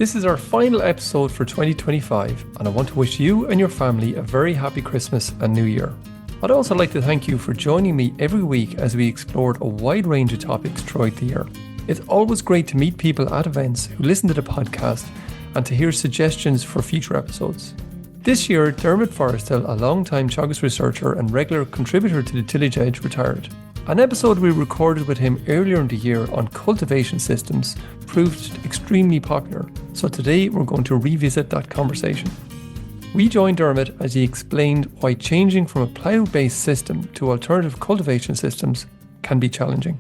This is our final episode for 2025, and I want to wish you and your family a very happy Christmas and New Year. I'd also like to thank you for joining me every week as we explored a wide range of topics throughout the year. It's always great to meet people at events who listen to the podcast and to hear suggestions for future episodes. This year, Dermot Forristal, a long-time Teagasc researcher and regular contributor to the Tillage Edge, retired. An episode we recorded with him earlier in the year on cultivation systems proved extremely popular, so today we're going to revisit that conversation. We joined Dermot as he explained why changing from a plough-based system to alternative cultivation systems can be challenging.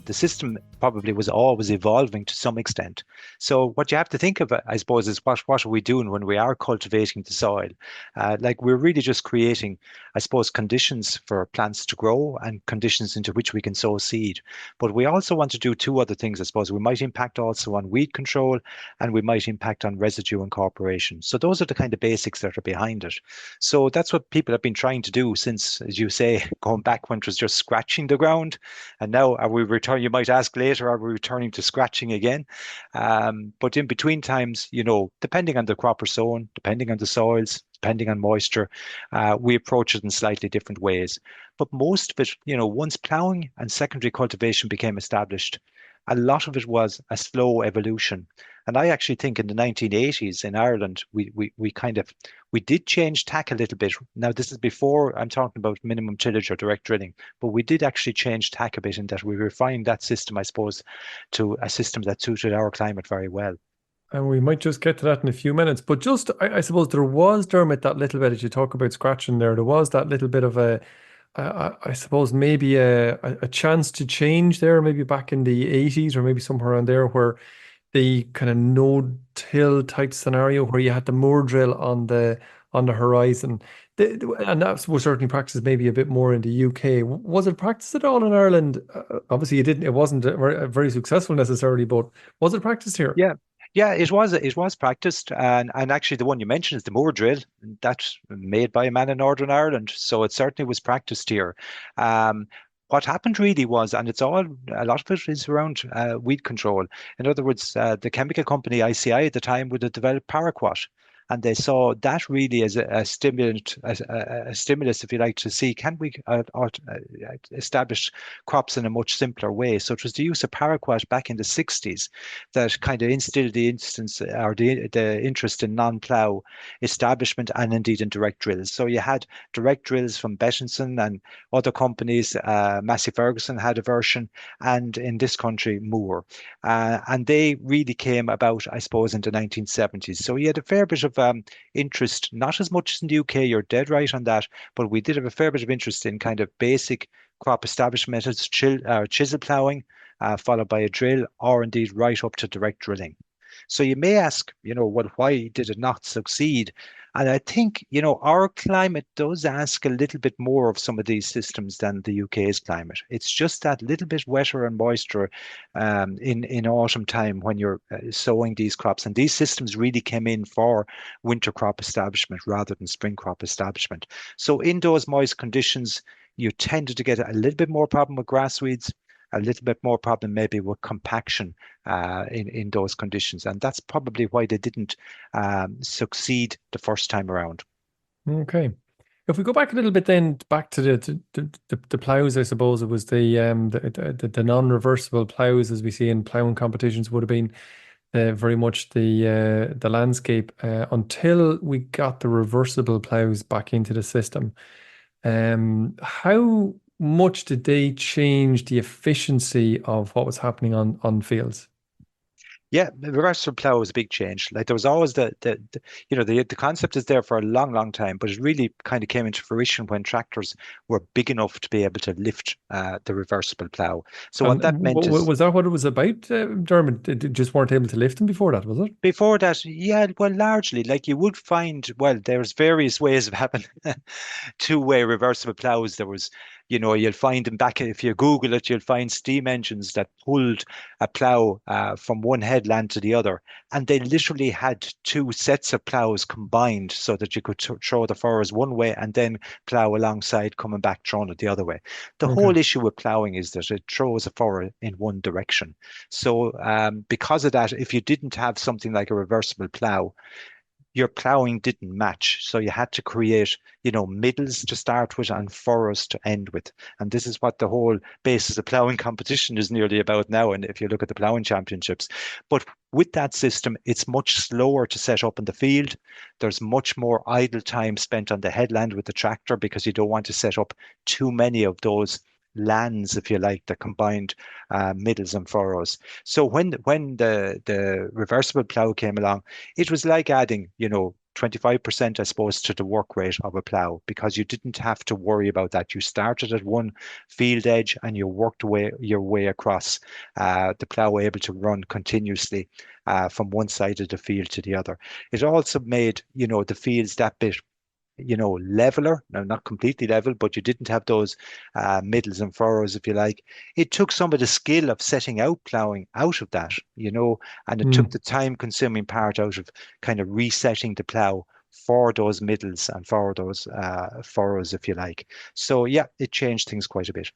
The system probably was always evolving to some extent. So what you have to think of, I suppose, is what are we doing when we are cultivating the soil? Like we're really just creating, I suppose, conditions for plants to grow and conditions into which we can sow seed. But we also want to do two other things, I suppose. We might impact also on weed control and we might impact on residue incorporation. So those are the kind of basics that are behind it. So that's what people have been trying to do since, as you say, going back when it was just scratching the ground. And now are we returning, you might ask later, are we returning to scratching again? But in between times, depending on the crop or sown, depending on the soils, depending on moisture, we approach it in slightly different ways. But most of it, once ploughing and secondary cultivation became established, a lot of it was a slow evolution. And I actually think in the 1980s in Ireland, we did change tack a little bit. Now, this is before I'm talking about minimum tillage or direct drilling, but we did actually change tack a bit in that we refined that system, I suppose, to a system that suited our climate very well. And we might just get to that in a few minutes. But just, I suppose there was, Dermot, that little bit, as you talk about scratching there was that little bit of I suppose maybe a chance to change there, maybe back in the 80s or maybe somewhere around there, where the kind of no-till type scenario where you had the moor drill on the horizon. And that was certainly practiced maybe a bit more in the UK. Was it practiced at all in Ireland? Obviously, it wasn't very successful necessarily, but was it practiced here? Yeah. Yeah, it was practiced, and actually the one you mentioned is the moor drill. That's made by a man in Northern Ireland, so it certainly was practiced here. What happened really was, and a lot of it is around weed control. In other words, the chemical company ICI at the time would have developed paraquat, and they saw that really as a stimulant, a stimulus, if you like, to see can we establish crops in a much simpler way. So it was the use of paraquat back in the 60s that kind of instilled the interest in non-plough establishment and indeed in direct drills. So you had direct drills from Bettinson and other companies. Massey Ferguson had a version, and in this country, Moore. And they really came about, I suppose, in the 1970s. So you had a fair bit of interest, not as much as in the UK, you're dead right on that, but we did have a fair bit of interest in kind of basic crop establishment methods, chisel ploughing, followed by a drill, or indeed right up to direct drilling. So you may ask, well, why did it not succeed? And I think, our climate does ask a little bit more of some of these systems than the UK's climate. It's just that little bit wetter and moister in autumn time when you're sowing these crops. And these systems really came in for winter crop establishment rather than spring crop establishment. So in those moist conditions, you tended to get a little bit more problem with grass weeds, a little bit more problem maybe with compaction in those conditions. And that's probably why they didn't succeed the first time around. Okay. If we go back a little bit then, back to the ploughs, I suppose it was the non-reversible ploughs as we see in ploughing competitions would have been very much the landscape until we got the reversible ploughs back into the system. How much did they change the efficiency of what was happening on fields? Yeah, the reversible plough was a big change. Like there was always the concept is there for a long, long time, but it really kind of came into fruition when tractors were big enough to be able to lift the reversible plough. So what that meant is, was that what it was about, Dermot? They just weren't able to lift them before that, was it? before that, yeah, well, largely, like you would find, well, there's various ways of having two-way reversible ploughs. There was, you'll find them back, if you Google it, you'll find steam engines that pulled a plough from one head headland to the other. And they literally had two sets of ploughs combined so that you could throw the furrows one way and then plough alongside coming back throwing it the other way. The Okay. whole issue with ploughing is that it throws a furrow in one direction. So because of that, if you didn't have something like a reversible plough, your ploughing didn't match. So you had to create, middles to start with and furrows to end with. And this is what the whole basis of ploughing competition is nearly about now. And if you look at the ploughing championships, but with that system, it's much slower to set up in the field. There's much more idle time spent on the headland with the tractor because you don't want to set up too many of those lands, if you like, the combined middles and furrows. So when the reversible plough came along, it was like adding, 25%, I suppose, to the work rate of a plough because you didn't have to worry about that. You started at one field edge and you worked your way across, the plough able to run continuously from one side of the field to the other. It also made, the fields that bit leveler. Now, not completely level, but you didn't have those middles and furrows, if you like. It took some of the skill of setting out ploughing out of that, and it took Mm. the time consuming part out of kind of resetting the plough for those middles and for those furrows, if you like. So, yeah, it changed things quite a bit.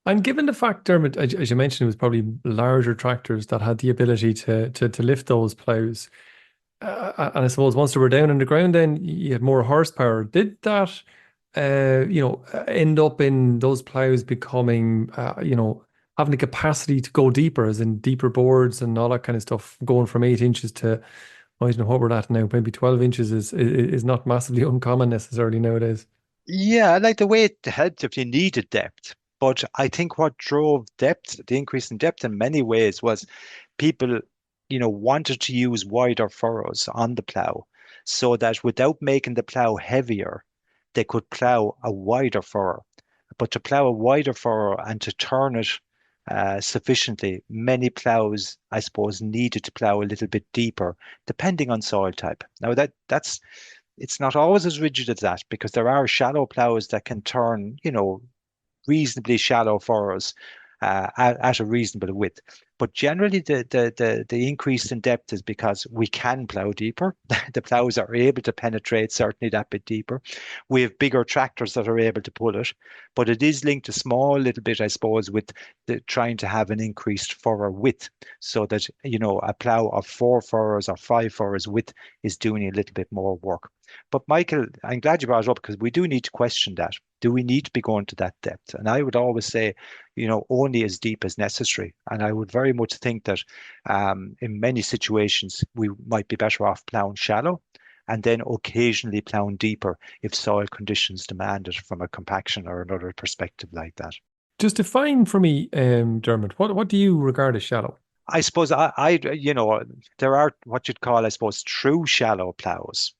And given the fact, Dermot, as you mentioned, it was probably larger tractors that had the ability to lift those plows. And I suppose once they were down on the ground, then you had more horsepower. Did that, end up in those plows becoming, having the capacity to go deeper, as in deeper boards and all that kind of stuff, going from 8 inches to, I don't know what we're at now, maybe 12 inches is not massively uncommon necessarily nowadays. Yeah, I like the way it helped if you needed depth. But I think what drove depth, the increase in depth in many ways was people, wanted to use wider furrows on the plough so that without making the plough heavier, they could plough a wider furrow. But to plough a wider furrow and to turn it sufficiently, many ploughs, I suppose, needed to plough a little bit deeper, depending on soil type. Now that's it's not always as rigid as that because there are shallow ploughs that can turn, reasonably shallow furrows at a reasonable width. But generally, the increase in depth is because we can plough deeper. The ploughs are able to penetrate certainly that bit deeper. We have bigger tractors that are able to pull it, but it is linked a small little bit, I suppose, with trying to have an increased furrow width, so that a plough of 4 furrows or 5 furrows width is doing a little bit more work. But Michael, I'm glad you brought it up because we do need to question that. Do we need to be going to that depth? And I would always say, only as deep as necessary. And I would very much think that in many situations, we might be better off ploughing shallow and then occasionally ploughing deeper if soil conditions demand it from a compaction or another perspective like that. Just define for me, Dermot, what do you regard as shallow? I suppose there are what you'd call, I suppose, true shallow ploughs,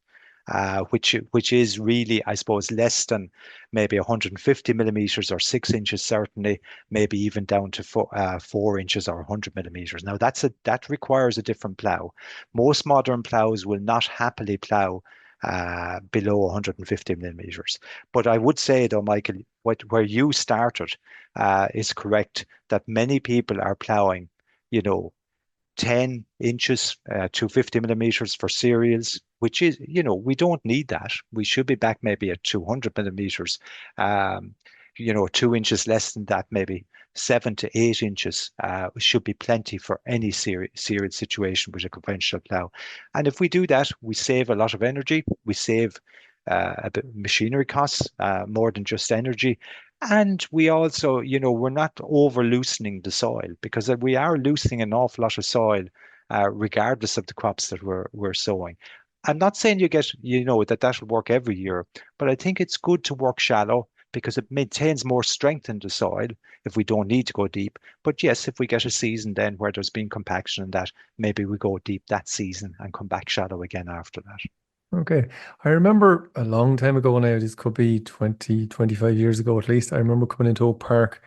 which is really, I suppose, less than maybe 150 millimeters or 6 inches, certainly, maybe even down to 4 inches or 100 millimeters. Now that requires a different plough. Most modern ploughs will not happily plough below 150 millimeters. But I would say, though, Michael, where you started is correct, that many people are ploughing, you know, 10 inches to 50 millimeters for cereals, which is, we don't need that. We should be back maybe at 200 millimeters, 2 inches less than that, maybe 7 to 8 inches should be plenty for any cereal situation with a conventional plow. And if we do that, we save a lot of energy. We save a bit machinery costs, more than just energy. And we also, we're not over loosening the soil because we are loosening an awful lot of soil, regardless of the crops that we're sowing. I'm not saying that will work every year, but I think it's good to work shallow because it maintains more strength in the soil if we don't need to go deep. But yes, if we get a season then where there's been compaction and that, maybe we go deep that season and come back shallow again after that. Okay. I remember a long time ago now, this could be 20, 25 years ago at least. I remember coming into a park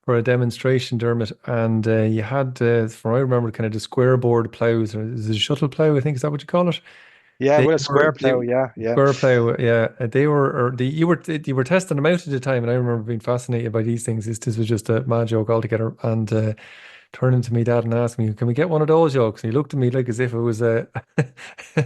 for a demonstration, Dermot, and you had, from what I remember, kind of the square board plows, or is it a shuttle plow, I think, is that what you call it? Yeah, They well, a were square they plow, yeah, yeah. square plow, yeah. They were or you were testing them out at the time, and I remember being fascinated by these things. This was just a mad joke altogether. And turning to me dad and asking me, "Can we get one of those yokes?" And he looked at me like as if it was a,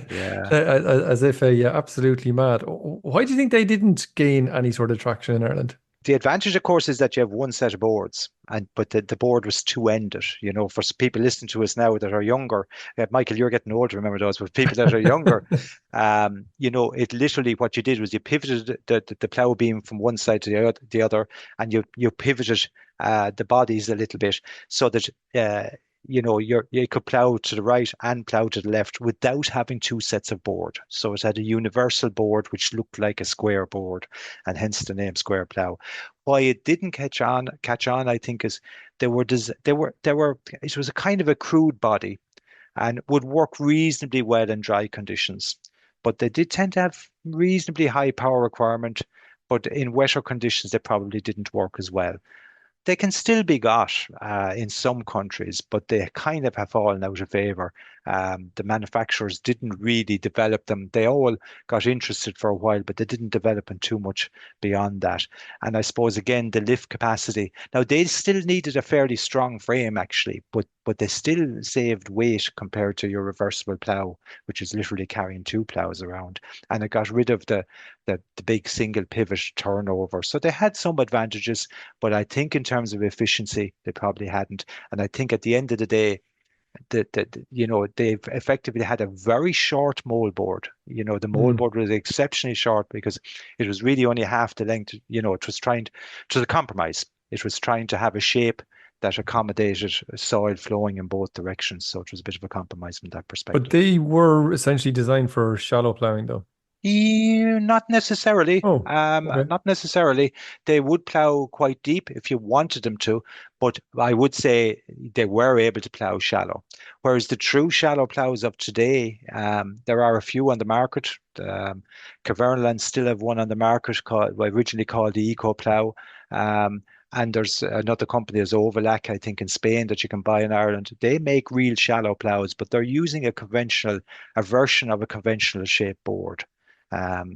Yeah. as if yeah, absolutely mad. Why do you think they didn't gain any sort of traction in Ireland? The advantage, of course, is that you have one set of boards, and but the board was two-ended. For people listening to us now that are younger, Michael, you're getting old to remember those, but people that are younger, it literally what you did was you pivoted the plough beam from one side to the other, and you pivoted the bodies a little bit so that you could plough to the right and plough to the left without having two sets of board. So it had a universal board which looked like a square board, and hence the name square plough. Why it didn't catch on, I think, is it was a kind of a crude body and would work reasonably well in dry conditions. But they did tend to have reasonably high power requirement, but in wetter conditions they probably didn't work as well. They can still be got in some countries, but they kind of have fallen out of favor. The manufacturers didn't really develop them. They all got interested for a while, but they didn't develop them too much beyond that. And I suppose again the lift capacity. Now they still needed a fairly strong frame actually, but they still saved weight compared to your reversible plough, which is literally carrying two ploughs around. And it got rid of the big single pivot turnover. So they had some advantages, but I think in terms of efficiency, they probably hadn't. And I think at the end of the day, they've effectively had a very short moldboard. The Mm. moldboard was exceptionally short because it was really only half the length. It was a compromise. It was trying to have a shape that accommodated soil flowing in both directions. So it was a bit of a compromise from that But perspective. they were essentially designed for shallow plowing, though. Yeah, not necessarily. Oh, okay. Not necessarily. They would plow quite deep if you wanted them to, but I would say they were able to plow shallow. Whereas the true shallow plows of today, there are a few on the market. Cavernaland still have one on the market originally called the Eco Plow. Um, and there's another company, there's Ovalac, I think, in Spain that you can buy in Ireland. They make real shallow plows, but they're using a version of a conventional shape board.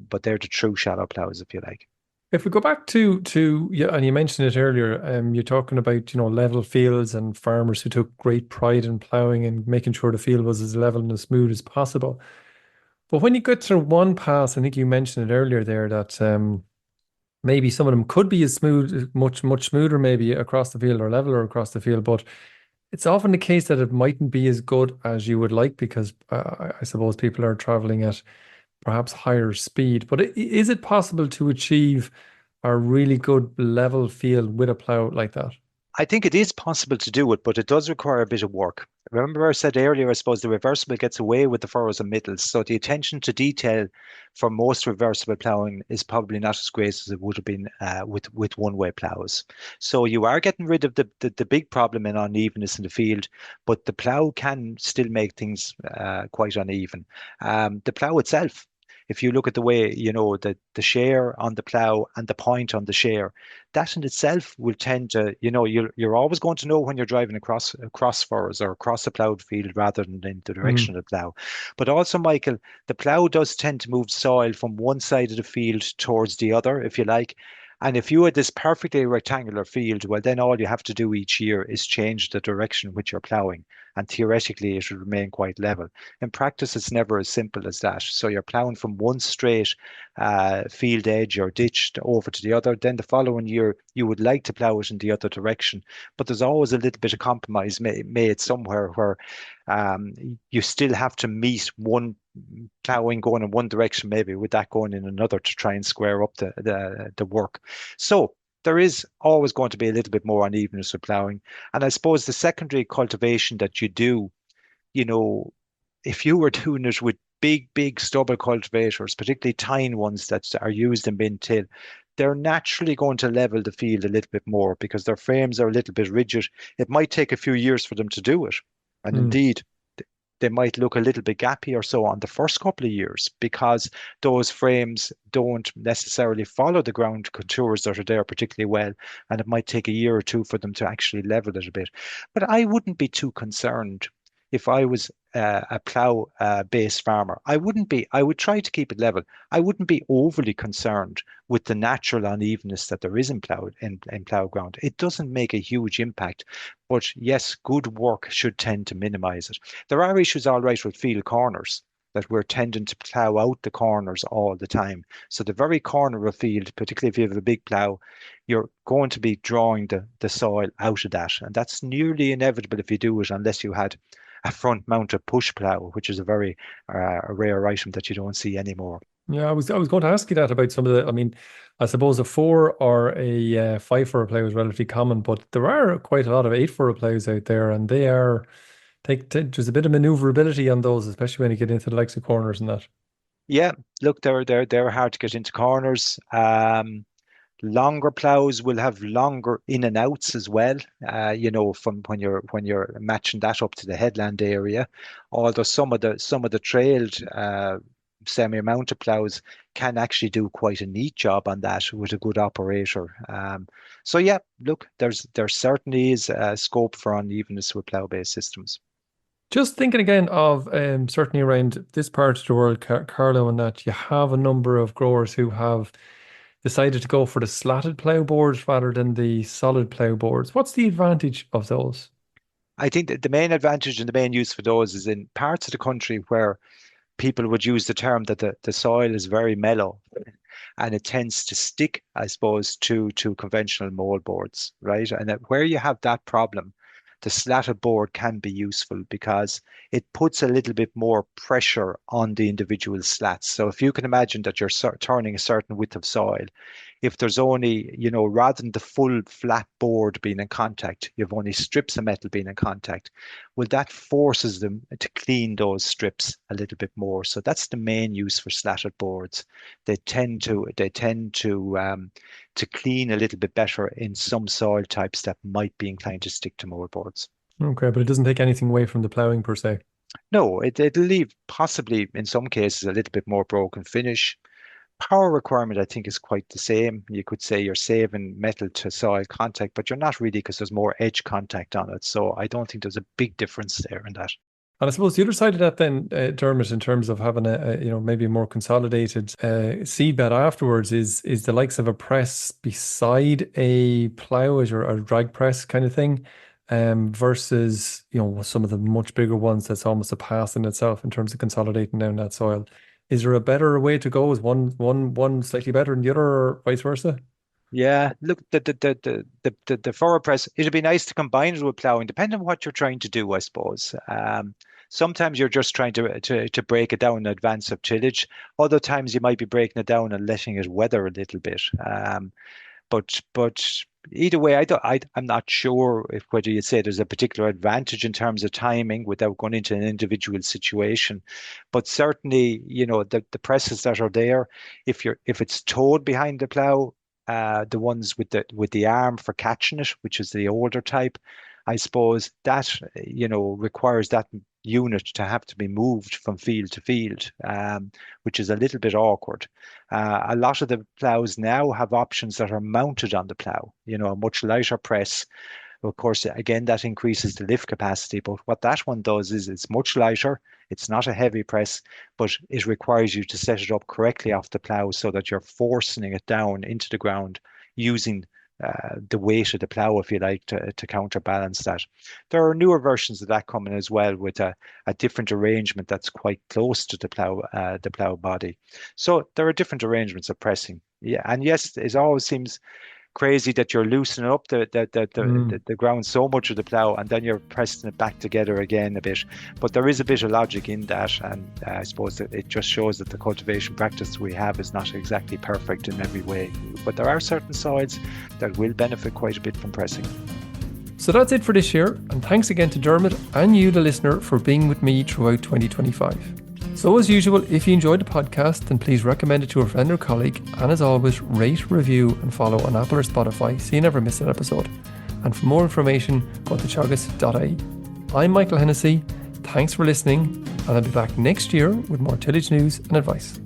But they're the true shallow plows, if you like. If we go back to yeah, and you mentioned it earlier, you're talking about, level fields and farmers who took great pride in plowing and making sure the field was as level and as smooth as possible. But when you get through one pass, I think you mentioned it earlier there that maybe some of them could be as smooth, much smoother, maybe across the field or leveler across the field, but it's often the case that it mightn't be as good as you would like because I suppose people are traveling at perhaps higher speed. But is it possible to achieve a really good level field with a plow like that? I think it is possible to do it, but it does require a bit of work. Remember, I said earlier, I suppose the reversible gets away with the furrows and middles. So the attention to detail for most reversible ploughing is probably not as great as it would have been with one-way ploughs. So you are getting rid of the big problem in unevenness in the field, but the plough can still make things quite uneven. The plough itself, if you look at the way, the share on the plough and the point on the share, that in itself will tend to, you're always going to know when you're driving across furrows or across a ploughed field rather than in the Mm. direction of the plough. But also, Michael, the plough does tend to move soil from one side of the field towards the other, if you like. And if you had this perfectly rectangular field, well, then all you have to do each year is change the direction which you're ploughing. And theoretically, it would remain quite level. In practice, it's never as simple as that. So you're ploughing from one straight field edge or ditch over to the other. Then the following year, you would like to plough it in the other direction. But there's always a little bit of compromise made somewhere where you still have to meet one ploughing going in one direction, maybe with that going in another to try and square up the work. So there is always going to be a little bit more unevenness with ploughing. And I suppose the secondary cultivation that you do, you know, if you were doing it with big stubble cultivators, particularly tine ones that are used in bin till, they're naturally going to level the field a little bit more because their frames are a little bit rigid. It might take a few years for them to do it. And Mm. indeed, they might look a little bit gappy or so on the first couple of years because those frames don't necessarily follow the ground contours that are there particularly well, and it might take a year or two for them to actually level it a bit. But I wouldn't be too concerned. if I was a plough based farmer, I would try to keep it level. I wouldn't be overly concerned with the natural unevenness that there is in plough ground. It doesn't make a huge impact, but yes, good work should tend to minimize it. There are issues, all right, with field corners, that we're tending to plough out the corners all the time. So the very corner of a field, particularly if you have a big plough, you're going to be drawing the soil out of that. And that's nearly inevitable if you do it, unless you had a front mounted push plough, which is a very rare item that you don't see anymore. Yeah, I was going to ask you that about some of the. I mean, I suppose a 4 or a 5 furrow plough is relatively common, but there are quite a lot of 8 furrow ploughs out there, and they are there's a bit of maneuverability on those, especially when you get into the likes of corners and that. Yeah, look, they're hard to get into corners. Longer plows will have longer in and outs as well. From when you're matching that up to the headland area. Although some of the trailed semi-mounted plows can actually do quite a neat job on that with a good operator. So yeah, look, there certainly is scope for unevenness with plow-based systems. Just thinking again of certainly around this part of the world, Carlo, and that you have a number of growers who have decided to go for the slatted plough boards rather than the solid plough boards. What's the advantage of those? I think that the main advantage and the main use for those is in parts of the country where people would use the term that the soil is very mellow and it tends to stick, I suppose, to conventional mold boards, right? And that where you have that problem, the slatted board can be useful because it puts a little bit more pressure on the individual slats. So if you can imagine that you're turning a certain width of soil, if there's only, rather than the full flat board being in contact, you've only strips of metal being in contact. Well, that forces them to clean those strips a little bit more. So that's the main use for slatted boards. They tend to clean a little bit better in some soil types that might be inclined to stick to mold boards. Okay, but it doesn't take anything away from the ploughing per se. No, it'll leave possibly in some cases a little bit more broken finish. Power requirement, I think, is quite the same. You could say you're saving metal to soil contact, but you're not really because there's more edge contact on it. So I don't think there's a big difference there in that. And I suppose the other side of that then, Dermot, in terms of having maybe a more consolidated seed bed afterwards is the likes of a press beside a plough or a drag press kind of thing, versus, some of the much bigger ones that's almost a pass in itself in terms of consolidating down that soil. Is there a better way to go? Is one slightly better than the other, or vice versa? Yeah, look, the furrow press, it'd be nice to combine it with ploughing, depending on what you're trying to do, I suppose. Sometimes you're just trying to break it down in advance of tillage. Other times you might be breaking it down and letting it weather a little bit. But either way, I'm not sure whether you'd say there's a particular advantage in terms of timing without going into an individual situation. But certainly, the presses that are there, if it's towed behind the plough, the ones with the arm for catching it, which is the older type, I suppose that requires that unit to have to be moved from field to field, which is a little bit awkward. A lot of the ploughs now have options that are mounted on the plough, a much lighter press. Of course, again, that increases the lift capacity, but what that one does is it's much lighter. It's not a heavy press, but it requires you to set it up correctly off the plough so that you're forcing it down into the ground using the weight of the plough, if you like, to counterbalance that. There are newer versions of that coming as well with a different arrangement that's quite close to the plough body. So there are different arrangements of pressing. Yeah, and yes, it always seems crazy that you're loosening up the ground so much of the plough and then you're pressing it back together again a bit. But there is a bit of logic in that, and I suppose that it just shows that the cultivation practice we have is not exactly perfect in every way. But there are certain soils that will benefit quite a bit from pressing. So that's it for this year, and thanks again to Dermot and you, the listener, for being with me throughout 2025. So as usual, if you enjoyed the podcast, then please recommend it to a friend or colleague. And as always, rate, review and follow on Apple or Spotify so you never miss an episode. And for more information, go to teagasc.ie. I'm Michael Hennessy. Thanks for listening, and I'll be back next year with more tillage news and advice.